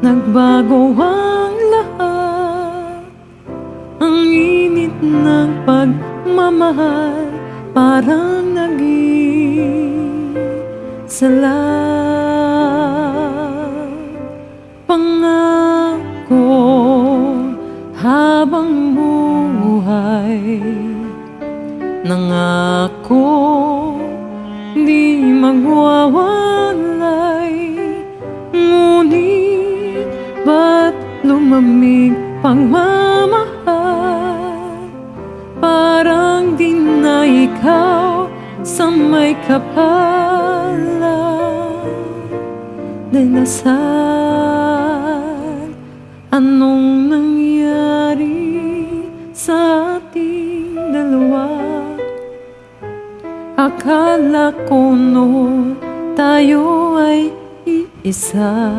Nagbago ang lahat, ang init ng pagmamahal parang naging salat. Pangako habang buhay, nangako di magwawalay. Ngunit ba't lumamig pagmamahal? Parang di na ikaw sa may kapalan. Dalasal, anong nangyari sa ating dalawa? Akala ko noon tayo ay iisa.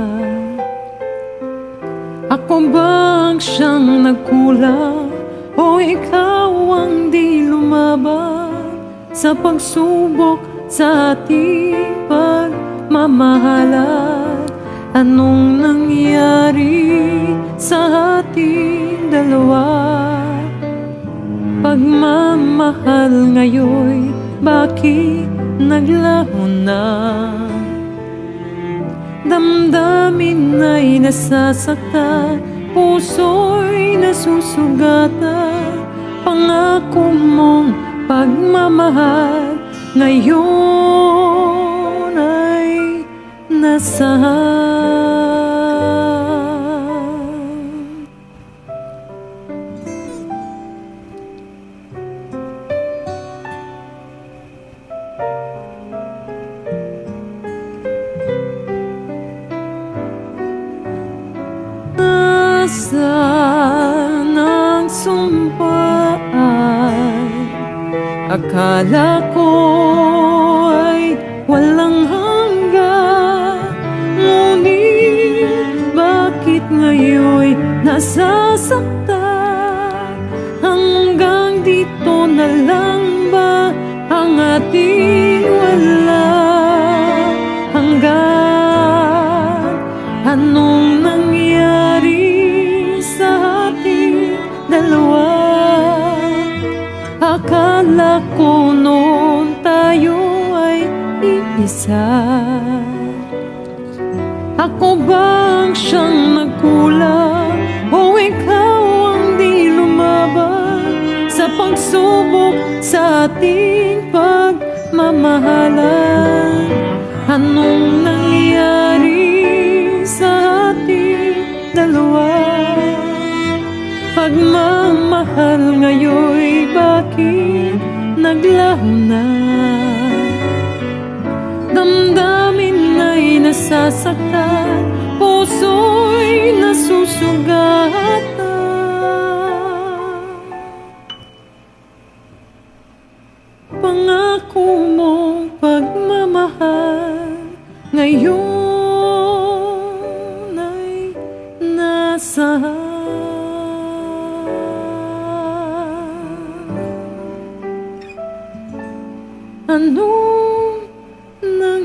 Ako ba ang siyang nagkulang, o ikaw ang di lumaban sa pagsubok sa ating pagmamahalan? Anong nangyari sa ating dalawa? Pagmamahal ngayon, bakit naglaho na? Damdamin ay nasasaktan, puso'y nasusugatan. Pangako mong pagmamahal ngayon ay nasaan? Nasaan ang sumpaan? Akala ko ay walang hanggan. Ngunit bakit ngayon nasasaktan? Hanggang dito na lang ba ang ating walang hanggan? Anong nangyari sa ating dalawa? Akala ko noon tayo ay iisa. Ako ba ang siyang nagkulang, o ikaw ang di lumaban sa pagsubok sa ating pagmamahalan? Anong nangyari sa ating dalawa? Pagmamahal ngayon, bakit naglaho na? Damdamin ay nasasaktan, puso'y nasusugatan. Pangako mong pagmamahal ngayon ay nasaan? Anong nangyari?